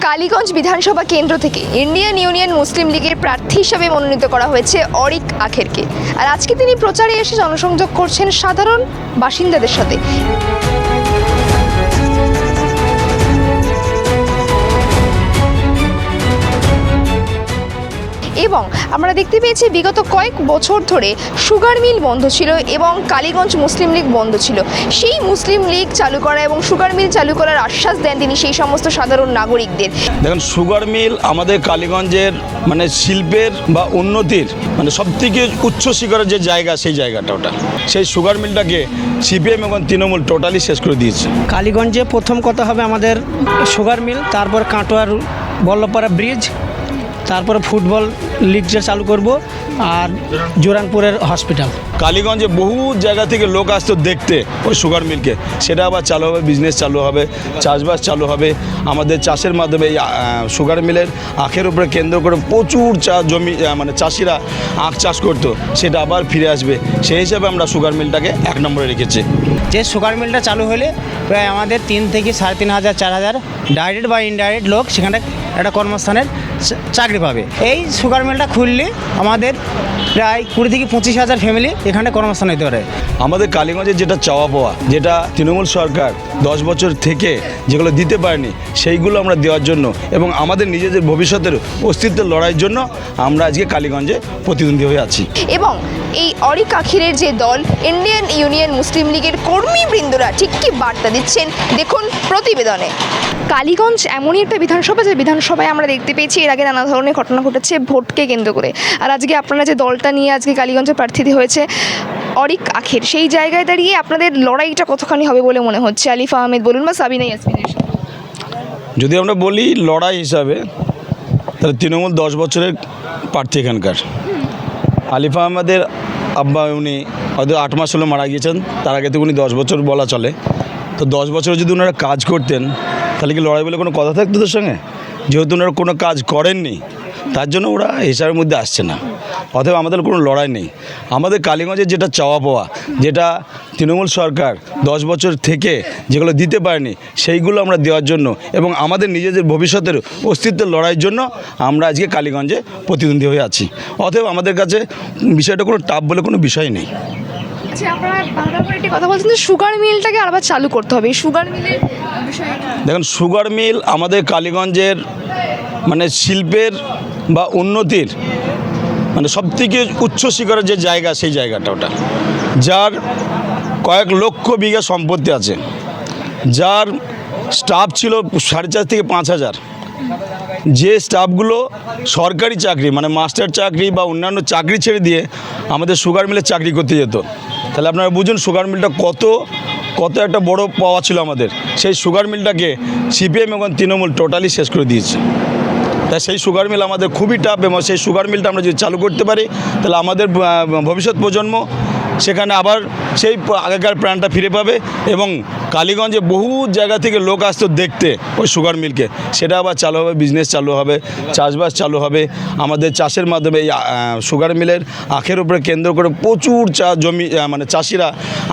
কালীগঞ্জ বিধানসভা কেন্দ্র থেকে ইন্ডিয়ান ইউনিয়ন মুসলিম লীগের প্রার্থী হিসেবে মনোনীত করা হয়েছে অরিক আখেরকে। আর আজকে তিনি প্রচারে এসে জনসংযোগ করছেন সাধারণ বাসিন্দাদের সাথে। এবং আমরা দেখতে পেয়েছি বিগত কয়েক বছর ধরে সুগার মিল বন্ধ ছিল এবং কালীগঞ্জ মুসলিম লীগ বন্ধ ছিল। সেই মুসলিম লীগ চালু করা এবং সুগার মিল চালু করার আশ্বাস দেন তিনি সেই সমস্ত সাধারণ নাগরিকদের। দেখুন, সুগার মিল আমাদের কালীগঞ্জের শিল্পের বা উন্নতির সবথেকে উচ্চ শিখরের যে জায়গা, সেই জায়গাটা ওটা। সেই সুগার মিলটাকে সিপিএম এবং তৃণমূল টোটালি শেষ করে দিয়েছে। কালীগঞ্জে প্রথম কথা হবে আমাদের সুগার মিল, তারপর কাটোয়ার বল্লভপাড়া ব্রিজ, তারপরে ফুটবল লিগ যে চালু করব, আর জোরানপুরের হসপিটাল। কালীগঞ্জে বহু জায়গা থেকে লোক আসতো দেখতে ওই সুগার মিলকে। সেটা আবার চালু হবে, বিজনেস চালু হবে, চাষবাস চালু হবে। আমাদের চাষের মাধ্যমে এই সুগার মিলের আখের উপরে কেন্দ্র করে প্রচুর জমি চাষিরা আখ চাষ করতো, সেটা আবার ফিরে আসবে। সেই হিসাবে আমরা সুগার মিলটাকে 1 নম্বরে রেখেছি। যে সুগার মিলটা চালু হলে প্রায় আমাদের 3 থেকে 3,500 4,000 ডাইরেক্ট বা ইনডাইরেক্ট লোক সেখানে একটা কর্মস্থানের চাকরি পাবে। এই সুগার মিলটা খুললে আমাদের প্রায় 20 থেকে 25,000 ফ্যামিলি এখানে কর্মস্থান হতে পারে। আমাদের কালীগঞ্জের যেটা চাওয়া পাওয়া, যেটা তৃণমূল সরকার 10 বছর থেকে যেগুলো দিতে পারেনি, সেইগুলো আমরা দেওয়ার জন্য এবং আমাদের নিজেদের ভবিষ্যতের অস্তিত্বের লড়াইয়ের জন্য আমরা আজকে কালীগঞ্জে প্রতিদ্বন্দ্বী হয়ে আছি। এবং এই অরিক আখেরের যে দল ইন্ডিয়ান ইউনিয়ন মুসলিম লীগের কর্মীবৃন্দরা ঠিক কী বার্তা দিচ্ছেন দেখুন প্রতিবেদনে। কালীগঞ্জ এমনই একটা বিধানসভা, যে বিধানসভায় আমরা দেখতে পেয়েছি এর আগে নানা ধরনের ঘটনা ঘটেছে ভোটকে কেন্দ্র করে। আর আজকে আপনারা যে দলটা নিয়ে আজকে কালীগঞ্জে প্রার্থী হয়েছে অরিক আখের, সেই জায়গায় দাঁড়িয়ে আপনাদের লড়াইটা কতখানি হবে বলে মনে হচ্ছে? আলিফা আহমেদ বলুন বা সাবিনা ইয়াসমিনের সাথে। যদি আমরা বলি লড়াই হিসাবে, তাহলে তৃণমূল 10 বছরের প্রার্থী এখানকার। আলিফা আহমেদের আব্বা, উনি হয়তো 8 মাস হলো মারা গিয়েছেন, তার আগে তো উনি 10 বছর বলা চলে। তো 10 বছর যদি ওনারা কাজ করতেন, তাহলে কি লড়াই বলে কোনো কথা থাকতো ওদের সঙ্গে? যেহেতু ওনারা কোনো কাজ করেননি, তার জন্য ওরা হিসাবের মধ্যে আসছে না। অতএব আমাদের কোনো লড়াই নেই। আমাদের কালীগঞ্জের যেটা চাওয়া পাওয়া, যেটা তৃণমূল সরকার 10 বছর থেকে যেগুলো দিতে পারেনি, সেইগুলো আমরা দেওয়ার জন্য এবং আমাদের নিজেদের ভবিষ্যতের অস্তিত্বের লড়াইয়ের জন্য আমরা আজকে কালীগঞ্জে প্রতিদ্বন্দ্বী হয়ে আছি। অতএব আমাদের কাছে বিষয়টা কোনো টাফ বলে কোনো বিষয় নেই। আচ্ছা, আপনারা বারবার করে একটি কথা বলছেন যে সুগার মিলটাকে আবার চালু করতে হবে। এই সুগার মিলের বিষয়ে দেখুন, সুগার মিল আমাদের কালীগঞ্জের শিল্পের বা উন্নতির সবথেকে উচ্চ শিখরের যে জায়গা, সেই জায়গাটা ওটা। যার কয়েক লক্ষ বিঘা সম্পত্তি আছে, যার স্টাফ ছিল 4,500 থেকে 5,000, যে স্টাফগুলো সরকারি চাকরি মাস্টার চাকরি বা অন্যান্য চাকরি ছেড়ে দিয়ে আমাদের সুগার মিলে চাকরি করতে যেত। তাহলে আপনারা বুঝুন সুগার মিলটা কত একটা বড় পাওয়া ছিল আমাদের। সেই সুগার মিলটাকে সিপিএম এবং তৃণমূল টোটালি শেষ করে দিয়েছে। তাই সেই সুগার মিল আমাদের খুবই টাফ, এবং সেই সুগার মিলটা আমরা যদি চালু করতে পারি, তাহলে আমাদের ভবিষ্যৎ প্রজন্ম সেখানে আবার সেই আগেকার প্রাণটা ফিরে পাবে এবং কালীগঞ্জে বহু জায়গা থেকে লোক আসতো দেখতে ওই সুগার মিলকে। সেটা আবার চালু হবে, বিজনেস চালু হবে, চাষবাস চালু হবে। আমাদের চাষের মাধ্যমে এই সুগার মিলের আখের উপরে কেন্দ্র করে প্রচুর জমি চাষিরা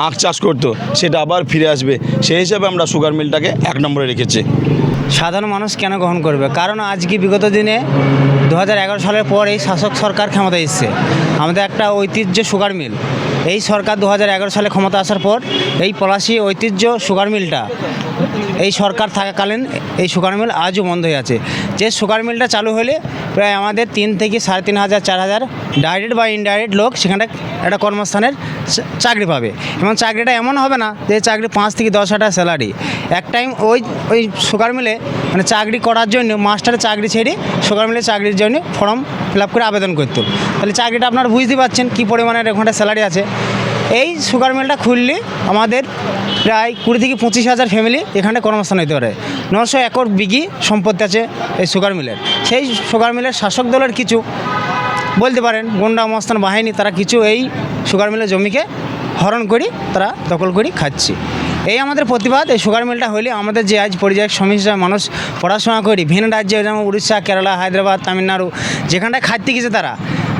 আখ চাষ করতো, সেটা আবার ফিরে আসবে। সেই হিসাবে আমরা সুগার মিলটাকে 1 নম্বরে রেখেছি। সাধারণ মানুষ কেন গ্রহণ করবে? কারণ আজকে বিগত দিনে 2011 সালের পর এই শাসক সরকার ক্ষমতায় এসছে। আমাদের একটা ঐতিহ্য সুগার মিল, এই সরকার 2011 সালে ক্ষমতা আসার পর এই পলাশী ঐতিহ্য সুগার মিলটা এই সরকার থাকাকালীন এই সুগার মিল আজও বন্ধ হয়ে আছে। যে সুগার মিলটা চালু হলে প্রায় আমাদের 3 থেকে 3,500 4,000 ডাইরেক্ট বা ইনডাইরেক্ট লোক সেখানে একটা কর্মস্থানের চাকরি পাবে। এবং চাকরিটা এমন হবে না যে চাকরি 5 থেকে 10 হাজার স্যালারি। এক টাইম ওই সুগার মিলে চাকরি করার জন্য মাস্টারের চাকরি ছেড়ে সুগার মিলে চাকরির জন্য ফর্ম ফিল আপ করে আবেদন করতো। তাহলে চাকরিটা আপনারা বুঝতে পারছেন কী পরিমাণের ওখানে স্যালারি আছে। এই সুগার মিলটা খুললে আমাদের প্রায় 20 থেকে 25,000 ফ্যামিলি এখানে কর্মস্থান হতে পারে। 900 একর বিঘি সম্পত্তি আছে এই সুগার মিলের। সেই সুগার মিলের শাসক দলের কিছু বলতে পারেন গুন্ডা মস্তান বাহিনী, তারা কিছু এই সুগার মিলের জমিকে হরণ করি তারা দখল করি খাচ্ছে। এই আমাদের প্রতিবাদ। এই সুগার মিলটা হলে আমাদের যে আজ পরিযায়ী শ্রমিক মানুষ পড়াশোনা করি ভিন্ন রাজ্যে, যেমন উড়িষ্যা, কেরালা, হায়দ্রাবাদ, তামিলনাড়ু, যেখানটায় খাইতে গেছে তারা,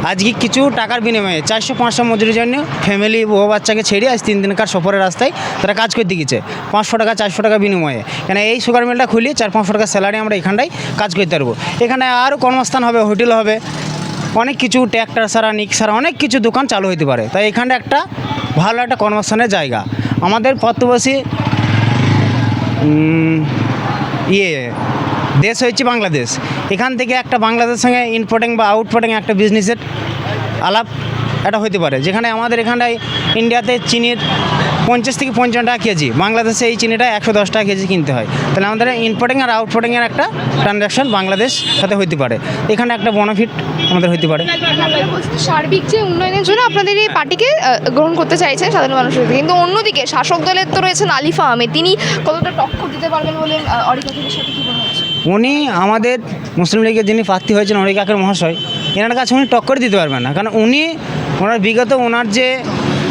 আজকে কিছু টাকার বিনিময়ে 400-500 মজুরির জন্য ফ্যামিলি বউ বাচ্চাকে ছেড়ে আজ 3 দিনকার সফরের রাস্তায় তারা কাজ করতে গেছে 500 টাকা 400 টাকা বিনিময়ে। কেন এই সুগার মিলটা খুলি 400-500 টাকা স্যালারি আমরা এখানটায় কাজ করতে পারবো। এখানে আরও কর্মস্থান হবে, হোটেল হবে, অনেক কিছু ট্র্যাক্টর সারা নিক সারা অনেক কিছু দোকান চালু হতে পারে। তাই এখানটা একটা ভালো একটা কর্মস্থানের জায়গা। আমাদের প্রতিবেশী দেশ হচ্ছে বাংলাদেশ। এখান থেকে একটা বাংলাদেশের সঙ্গে ইনপোর্টিং বা আউটপোর্টিং একটা বিজনেসের আলাপ এটা হতে পারে, যেখানে আমাদের এখানটায় ইন্ডিয়াতে চিনির 50 থেকে 55 টাকা কেজি, বাংলাদেশে এই চিনিটা 110 টাকা কেজি কিনতে হয়। তাহলে আমাদের ইনপোর্টিং আর আউটপোর্টিংয়ের একটা ট্রানজ্যাকশন বাংলাদেশ সাথে হতে পারে, এখানে একটা বেনিফিট আমাদের হতে পারে। সার্বিক যে উন্নয়নের জন্য আপনাদের এই পার্টিকে গ্রহণ করতে চাইছেন সাধারণ মানুষের, কিন্তু অন্যদিকে শাসক দলের তো রয়েছেন আলিফা আহমেদ, তিনি কতটা টক্কর দিতে পারবেন বলে অরিক আখিরের সাথে কি মনে হচ্ছে? উনি আমাদের মুসলিম লীগের যিনি প্রার্থী হয়েছেন অরিক আখির মহাশয়, এনার কাছে উনি টক্কর দিতে পারবেন না। কারণ ওনার বিগত ওনার যে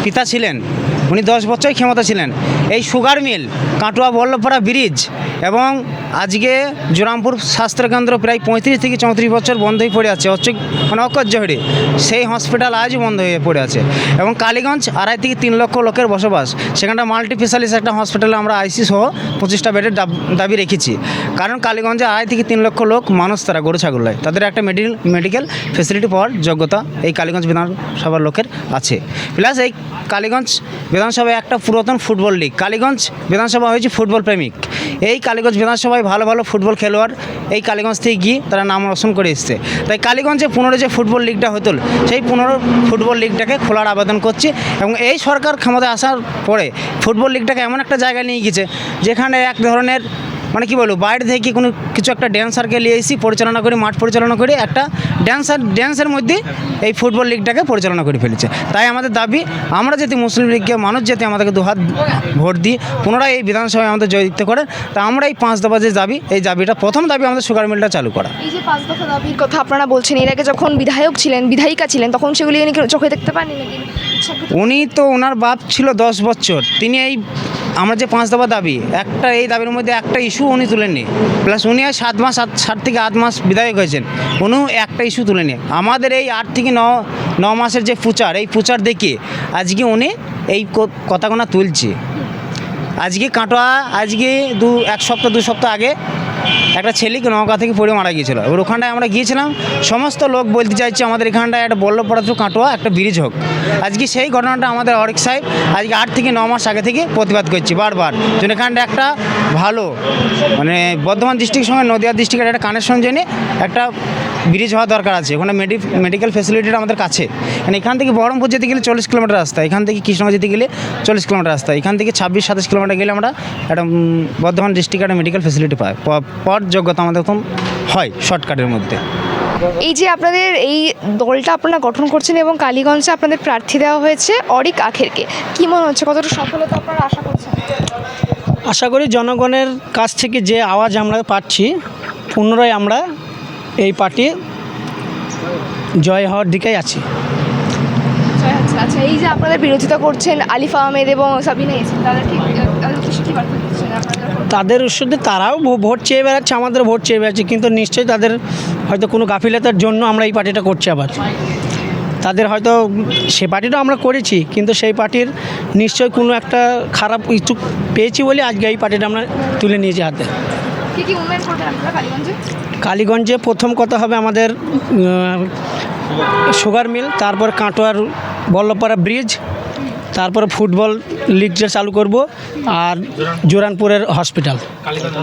পিতা ছিলেন উনি 10 বছর ক্ষমতা ছিলেন। এই সুগার মিল, কাটুয়া বল্লভপাড়া ব্রিজ এবং আজকে জোরামপুর স্বাস্থ্যকেন্দ্র প্রায় 35 থেকে 34 বছর বন্ধ হয়ে পড়ে আছে, অকর্য হয়ে সেই হসপিটাল আজও বন্ধ হয়ে পড়ে আছে। এবং কালীগঞ্জ 2.5 থেকে 3 লক্ষ লোকের বসবাস, সেখানটা মাল্টি স্পেশালিস্ট একটা হসপিটালে আমরা আইসি সহ 25টা বেডের দাবি রেখেছি। কারণ কালীগঞ্জে 2.5 থেকে 3 লক্ষ লোক মানুষ, তারা গরু ছাগলায়, তাদের একটা মেডিকেল ফেসিলিটি পাওয়ার যোগ্যতা এই কালীগঞ্জ বিধানসভার লোকের আছে। প্লাস এই কালীগঞ্জ বিধানসভায় একটা পুরাতন ফুটবল লিগ, কালীগঞ্জ বিধানসভা হয়েছে ফুটবল প্রেমিক। এই কালীগঞ্জ বিধানসভায় ভালো ভালো ফুটবল খেলোয়াড় এই কালীগঞ্জ থেকে গিয়ে তারা নাম রোশন করে এসছে। তাই কালীগঞ্জে 15 যে ফুটবল লিগটা হতো, সেই 15 ফুটবল লিগটাকে খোলার আবেদন করছি। এবং এই সরকার ক্ষমতায় আসার পরে ফুটবল লিগটাকে এমন একটা জায়গায় নিয়ে গেছে যেখানে এক ধরনের মানে কি বলবো, বাইরে থেকে কোনো কিছু একটা ড্যান্সারকে নিয়ে এসে পরিচালনা করে, মাঠ পরিচালনা করে একটা ড্যান্সের মধ্যে এই ফুটবল লিগটাকে পরিচালনা করে ফেলেছে। তাই আমাদের দাবি, আমরা যাতে মুসলিম লীগকে মানুষ যাতে আমাদেরকে দুহাত ভোট দিয়ে পুনরায় এই বিধানসভায় আমাদের জয়যুক্ত করেন। তা আমরা এই 5 দফা যে দাবি, এই দাবিটা প্রথম দাবি আমাদের সুগার মিলটা চালু করা। এই যে 5 দফা দাবির কথা আপনারা বলছেন, এর আগে যখন বিধায়িকা ছিলেন তখন সেগুলি চোখে দেখতে পাননি নাকি? উনি তো ওনার বাপ ছিল 10 বছর, তিনি এই আমরা যে 5 দফা দাবি, একটা এই দাবির মধ্যে একটা ইস্যু উনি তুলেননি। প্লাস উনি 7 থেকে 8 মাস বিধায়ক হয়েছেন, উনিও একটা ইস্যু তুলেনি। আমাদের এই 8 থেকে 9 মাসের যে প্রচার, এই প্রচার দেখে আজকে উনি এই কথাগুলো তুলছে। আজকে কাটোয়া, আজকে 1 সপ্তাহ আগে একটা ছেলেকে নৌকা থেকে পড়ে মারা গিয়েছিল। এবার ওখানটায় আমরা গিয়েছিলাম, সমস্ত লোক বলতে চাইছে আমাদের এখানটায় একটা বল্লভপাড়া থ্রু কাটোয়া একটা ব্রিজ হোক। আজকে সেই ঘটনাটা আমাদের অরিক সাহেব আজকে 8 থেকে 9 মাস আগে থেকে প্রতিবাদ করছি বারবার, যেন এখানটা একটা ভালো মানে বর্ধমান ডিস্ট্রিক্টের সঙ্গে নদিয়া ডিস্ট্রিক্টের একটা কানেকশন জেনে একটা ব্রিজ হওয়া দরকার আছে। ওখানে মেডিকেল ফেসিলিটিটা আমাদের কাছে, মানে এখান থেকে বহরমপুর যেতে গেলে 40 কিলোমিটার রাস্তা, এখান থেকে কৃষ্ণগঞ্জ যেতে গেলে 40 কিলোমিটার রাস্তা, এখান থেকে 26-27 কিলোমিটার গেলে আমরা একটা বর্ধমান ডিস্ট্রিক্টে একটা মেডিকেল ফেসিলিটি পাওয়ার যোগ্যতা আমাদের এখন হয় শর্টকাটের মধ্যে। এই যে আপনাদের এই দলটা আপনারা গঠন করছেন এবং কালীগঞ্জে আপনাদের প্রার্থী দেওয়া হয়েছে অরিক আখিরকে, কি মনে হচ্ছে, কতটা সফলতা আপনারা আশা করছেন? আশা করি জনগণের কাছ থেকে যে আওয়াজ আমরা পাচ্ছি, পুনরায় আমরা এই পার্টি জয় হওয়ার দিকেই আছি। আচ্ছা, এই যে আপনাদের বিরোধিতা করছেন আলিফা আহমেদ এবং সাবিনা ইয়াসমিন, তাদের উৎসবে তারাও ভোট চেয়ে বেড়াচ্ছে, আমাদের ভোট চেয়ে বেড়াচ্ছে, কিন্তু নিশ্চয়ই তাদের হয়তো কোনো গাফিলতার জন্য আমরা এই পার্টিটা করছি। আবার তাদের হয়তো সে পার্টিটাও আমরা করেছি, কিন্তু সেই পার্টির নিশ্চয়ই কোনো একটা খারাপ কিছু পেয়েছি বলে আজকে এই পার্টিটা আমরা তুলে নিয়েছি হাতে। কালীগঞ্জে প্রথম কথা হবে আমাদের সুগার মিল, তারপর কাটোয়ার বল্লভপাড়া ব্রিজ, তারপরে ফুটবল লিগ চালু করব, আর জোরানপুরের হসপিটাল।